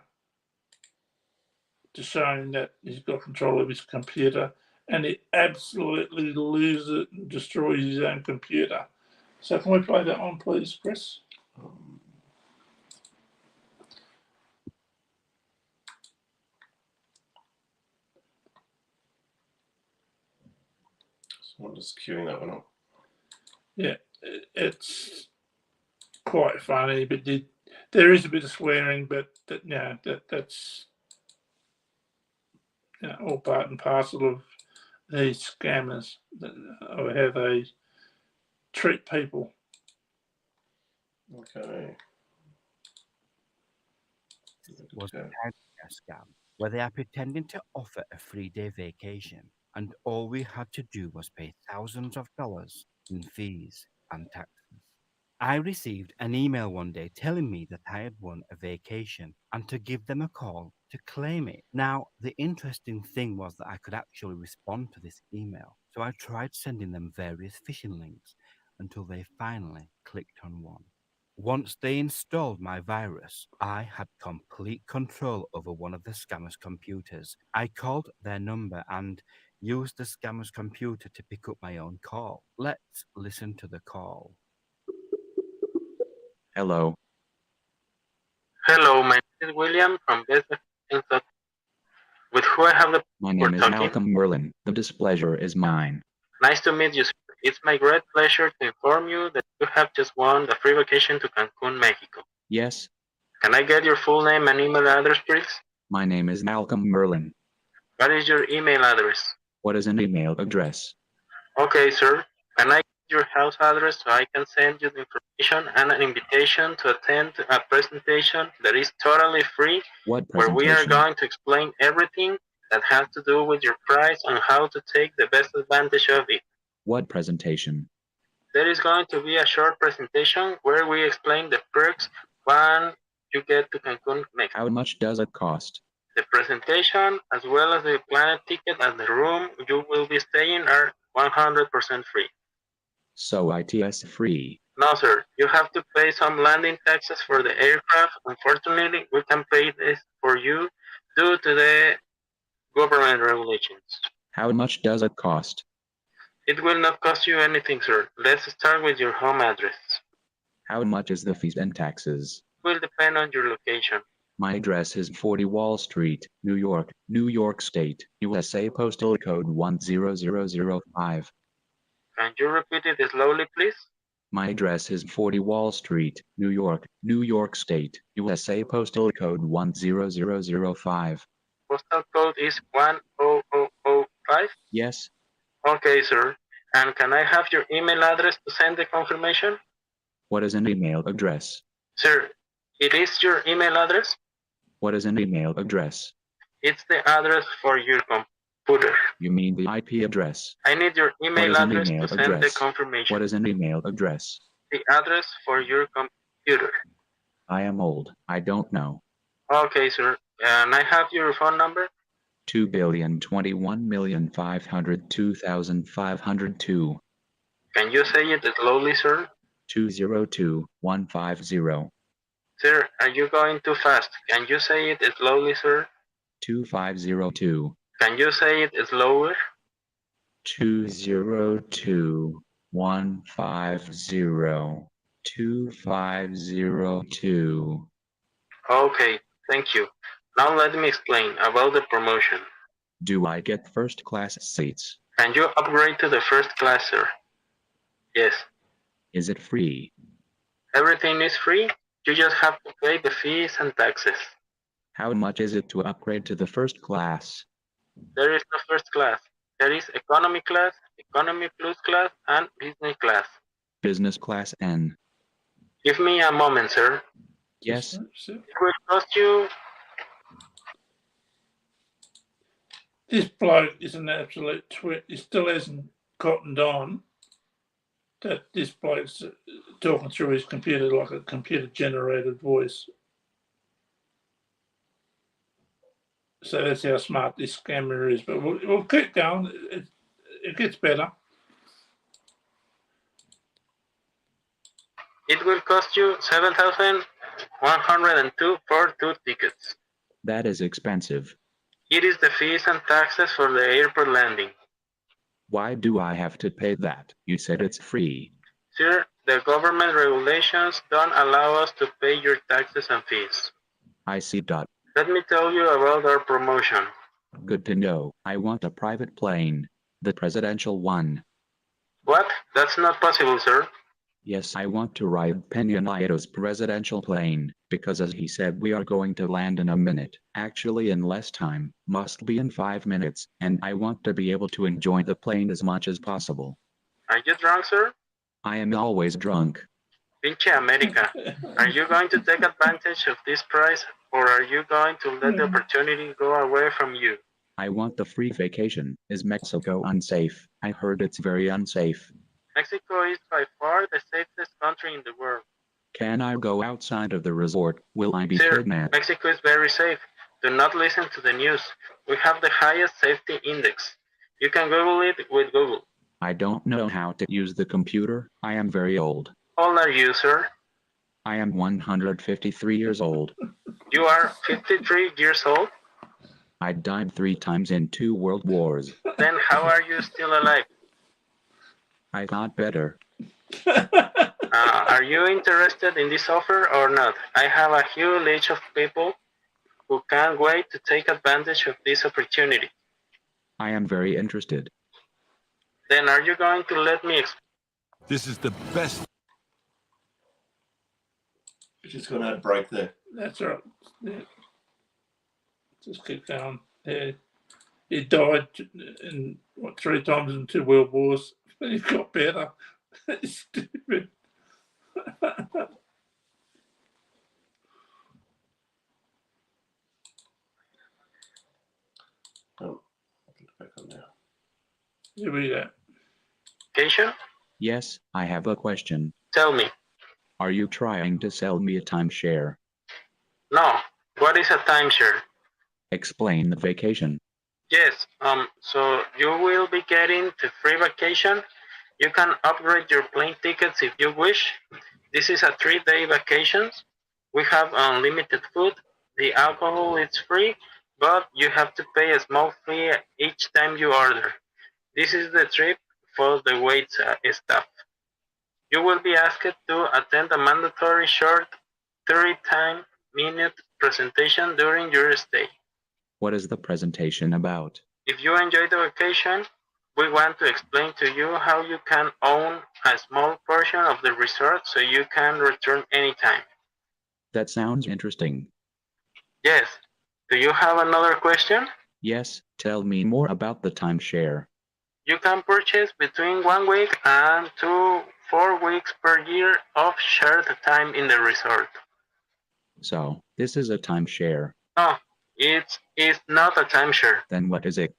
to show him that he's got control of his computer, and he absolutely loses it and destroys his own computer. So can we play that one, please, Chris? So I'm just queuing that one up. Yeah, it's quite funny, but there is a bit of swearing, but that's all part and parcel of these scammers, or how they treat people. Okay. Was a scam where they are pretending to offer a 3-day vacation, and all we had to do was pay thousands of dollars in fees and taxes. I received an email one day telling me that I had won a vacation and to give them a call to claim it. Now, the interesting thing was that I could actually respond to this email, so I tried sending them various phishing links until they finally clicked on one. Once they installed my virus, I had complete control over one of the scammers' computers. I called their number and used the scammer's computer to pick up my own call. Let's listen to the call. Hello. Hello, my name is William from Business. With who I have the My name is talking? Malcolm Merlin. The displeasure is mine. Nice to meet you, sir. It's my great pleasure to inform you that you have just won the free vacation to Cancun, Mexico. Yes, Can I get your full name and email address, please? my name is Malcolm Merlin. What is your email address? What is an email address? Okay, sir. Can I get your house address so I can send you the information and an invitation to attend a presentation that is totally free, What where we are presentation? going to explain everything that has to do with your price and how to take the best advantage of it. What presentation? There is going to be a short presentation where we explain the perks when you get to Cancun, Mexico. How much does it cost? The presentation, as well as the plane ticket and the room you will be staying, are 100% free. So it's free. No, sir. You have to pay some landing taxes for the aircraft. Unfortunately, we can pay this for you due to the government regulations. How much does it cost? It will not cost you anything, sir. Let's start with your home address. How much is the fees and taxes? It will depend on your location. My address is 40 Wall Street, New York, New York State, USA postal code 10005. Can you repeat it slowly, please? My address is 40 Wall Street, New York, New York State, USA postal code 10005. Postal code is 10005? Yes. Okay, sir. And can I have your email address to send the confirmation? What is an email address? Sir, it is your email address? What is an email address? It's the address for your computer. You mean the IP address? I need your email What is an address email to send the address? confirmation. What is an email address? The address for your computer. I am old. I don't know. Okay, sir. Can I have your phone number? 2,021,502,502. Can you say it slowly, sir? 202,150. Sir, are you going too fast? Can you say it slowly, sir? 2502. Can you say it slower? 202,150. 2502. Okay, thank you. Now let me explain about the promotion. Do I get first class seats? Can you upgrade to the first class, sir? Yes. Is it free? Everything is free. You just have to pay the fees and taxes. How much is it to upgrade to the first class? There is no first class. There is economy class, economy plus class, and business class. Business class N. Give me a moment, sir. Yes. It will cost you. This bloke is an absolute twit. He still hasn't cottoned on that this bloke's talking through his computer like a computer-generated voice. So that's how smart this scammer is. But we'll keep going. It gets better. It will cost you 7,102 for 2 tickets. That is expensive. It is the fees and taxes for the airport landing. Why do I have to pay that? You said it's free. Sir, the government regulations don't allow us to pay your taxes and fees. I see. Let me tell you about our promotion. Good to know. I want a private plane. The presidential one. What? That's not possible, sir. Yes, I want to ride Peña Nieto's presidential plane, because as he said we are going to land in a minute, actually in less time, must be in 5 minutes, and I want to be able to enjoy the plane as much as possible. Are you drunk, sir? I am always drunk. Pinche America. Are you going to take advantage of this price, or are you going to let the opportunity go away from you? I want the free vacation. Is Mexico unsafe? I heard it's very unsafe. Mexico is by far the safest country in the world. Can I go outside of the resort? Will I be Sir, kidnapped? Mexico is very safe. Do not listen to the news. We have the highest safety index. You can Google it with Google. I don't know how to use the computer. I am very old. How old are you, sir? I am 153 years old. You are 53 years old? I died 3 times in 2 world wars. Then how are you still alive? I got better. Are you interested in this offer or not? I have a huge list of people who can't wait to take advantage of this opportunity. I am very interested. Then are you going to let me explain? This is the best. We're just going to break there. That's right. Yeah. Just keep going. Yeah. He died in 3 times in 2 world wars. He got better. Stupid. Oh, I'll get back on now. You read that. Vacation? Yes, I have a question. Tell me. Are you trying to sell me a timeshare? No. What is a timeshare? Explain the vacation. Yes. So you will be getting the free vacation. You can upgrade your plane tickets if you wish. This is a 3-day vacation. We have unlimited food. The alcohol is free, but you have to pay a small fee each time you order. This is the trip for the wait staff. You will be asked to attend a mandatory short 30-minute presentation during your stay. What is the presentation about? If you enjoy the vacation, we want to explain to you how you can own a small portion of the resort so you can return anytime. That sounds interesting. Yes. Do you have another question? Yes, tell me more about the timeshare. You can purchase between 1 week and 4 weeks per year of shared time in the resort. So, this is a timeshare. No, it's not a timeshare. Then what is it?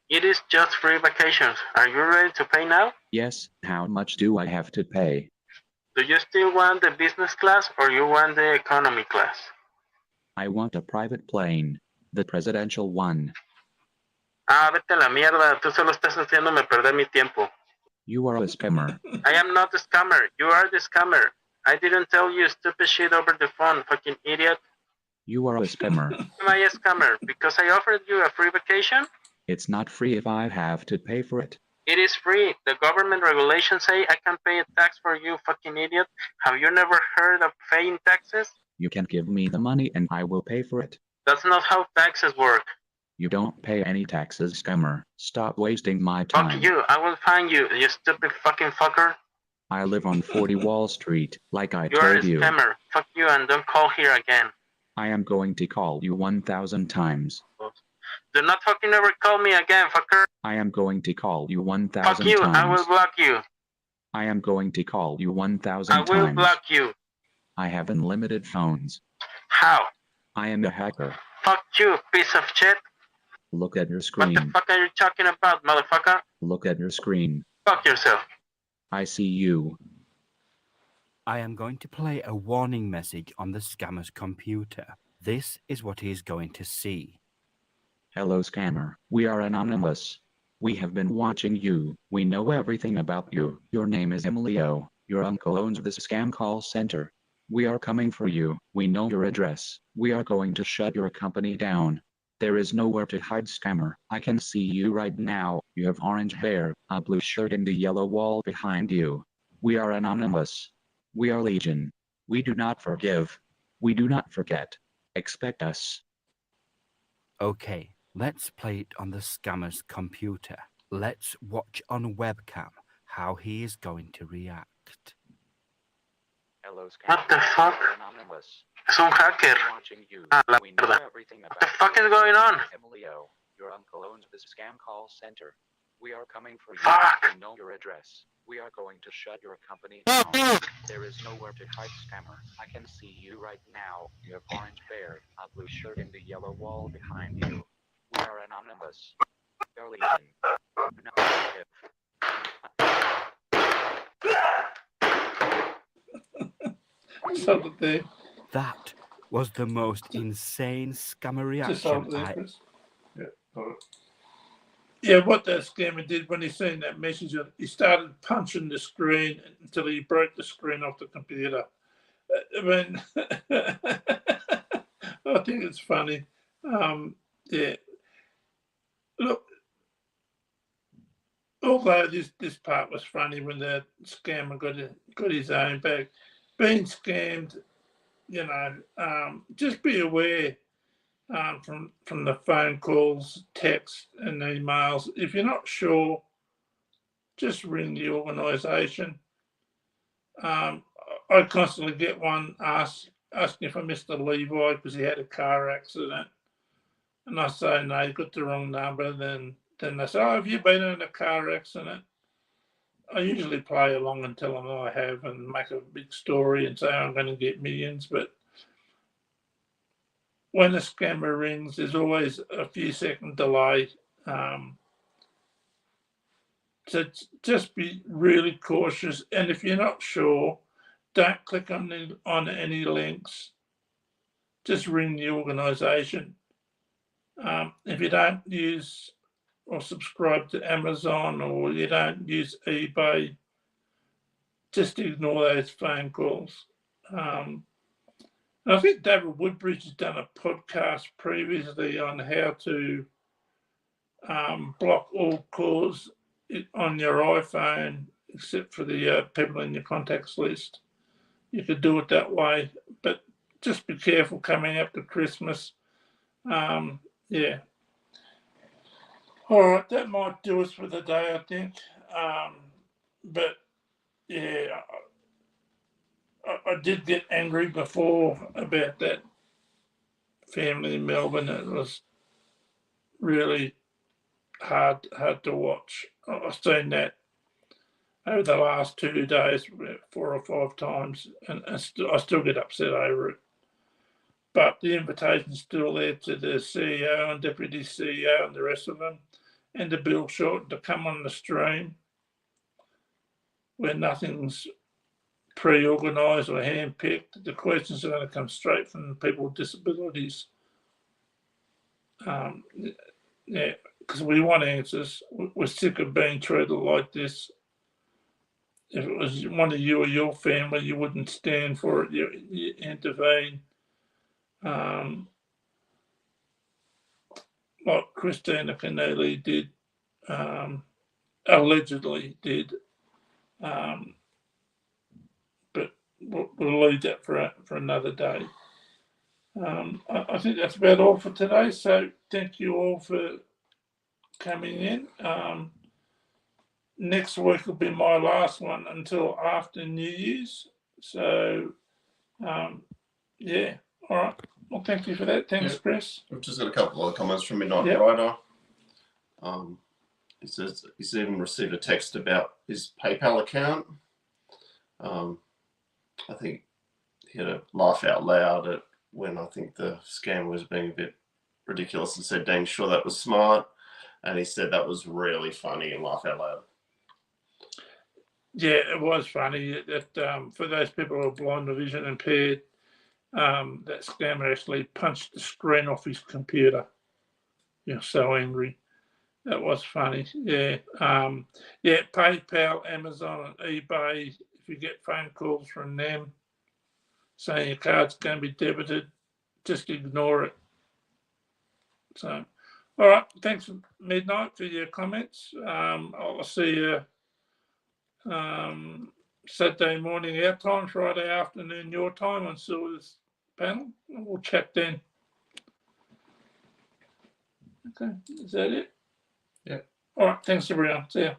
It is just free vacations. Are you ready to pay now? Yes, how much do I have to pay? Do you still want the business class or you want the economy class? I want a private plane, the presidential one. Ah, vete a la mierda. Tú solo estás haciéndome perder mi tiempo. You are a scammer. I am not the scammer. You are the scammer. I didn't tell you stupid shit over the phone, fucking idiot. You are a scammer. Am I a scammer because I offered you a free vacation? It's not free if I have to pay for it. It is free. The government regulations say I can pay a tax for you, fucking idiot. Have you never heard of paying taxes? You can give me the money and I will pay for it. That's not how taxes work. You don't pay any taxes, scammer. Stop wasting my time. Fuck you. I will find you, you stupid fucking fucker. I live on 40 Wall Street, like I You are a told you. scammer. Fuck you and don't call here again. I am going to call you 1,000 times. Do not fucking ever call me again, fucker. I am going to call you 1,000 Fuck you. times. I will block you. I am going to call you 1,000 I times. will block you. I have unlimited phones. How? I am a hacker. Fuck you, piece of shit. Look at your What screen. the fuck are you talking about, motherfucker? Look at your screen. Fuck yourself. I see you. I am going to play a warning message on the scammer's computer. This is what he is going to see. Hello, scammer. We are anonymous. We have been watching you. We know everything about you. Your name is Emilio. Your uncle owns this scam call center. We are coming for you. We know your address. We are going to shut your company down. There is nowhere to hide, scammer. I can see you right now. You have orange hair, a blue shirt, and the yellow wall behind you. We are anonymous. We are legion. We do not forgive. We do not forget. Expect us. Okay, let's play it on the scammer's computer. Let's watch on webcam how he is going to react. Hello, scammer. What the fuck? Anonymous. Es un hacker. Ah, la mierda. What the fuck is going on? Emilio, your uncle owns this scam call center. We are coming for you. Fuck. We know your address. We are going to shut your company down. There is nowhere to hide, scammer. I can see you right now. You have orange hair, a blue shirt, and the yellow wall behind you. We are anonymous. We are legion. Do not forgive. Something there. That was the most insane scammer Just hold reaction there, I... Chris. Yeah, got it. Yeah, what that scammer did when he seen that message, he started punching the screen until he broke the screen off the computer. I mean, I think it's funny. Yeah. Look, although this part was funny when the scammer got his own back, being scammed, you know, just be aware from the phone calls, texts, and emails. If you're not sure, just ring the organisation. I constantly get one asking for Mr. Levi because he had a car accident, and I say no, you got the wrong number. Then they say, "Oh, have you been in a car accident?" I usually play along and tell them I have and make a big story and say I'm going to get millions. But when a scammer rings, there's always a few second delay. So just be really cautious. And if you're not sure, don't click on any links. Just ring the organisation. If you don't use or subscribe to Amazon or you don't use eBay, just ignore those phone calls. I think David Woodbridge has done a podcast previously on how to block all calls on your iPhone except for the people in your contacts list. You could do it that way, but just be careful coming up to Christmas. Yeah. All right, that might do us for the day, I think. But yeah, I did get angry before about that family in Melbourne. It was really hard to watch. I've seen that over the last 2 days 4 or 5 times, and I still get upset over it. But the invitation's still there to the CEO and deputy CEO and the rest of them, and to Bill Shorten to come on the stream where nothing's pre-organised or hand-picked. The questions are going to come straight from people with disabilities. Yeah, because we want answers. We're sick of being treated like this. If it was one of you or your family, you wouldn't stand for it. You intervene. Like Christina Keneally did, allegedly did. But we'll leave that for another day. I think that's about all for today. So thank you all for coming in. Next week will be my last one until after New Year's. So, yeah. All right. Well, thank you for that. Thanks, Chris. We've just got a couple of comments from Midnight Yep. Rider. He says he's even received a text about his PayPal account. I think he had a laugh out loud at when I think the scam was being a bit ridiculous and said, "Dang, sure that was smart." And he said that was really funny and laugh out loud. Yeah, it was funny that for those people who are blind or vision impaired, that scammer actually punched the screen off his computer. You're so angry. That was funny. Yeah. Yeah, PayPal, Amazon, and eBay. If you get phone calls from them saying your card's going to be debited, just ignore it. So, all right. Thanks, Midnight, for your comments. I'll see you Saturday morning our time, Friday afternoon your time on Silver's panel. We'll chat then. Okay, is that it? Yeah. All right, thanks everyone. See ya.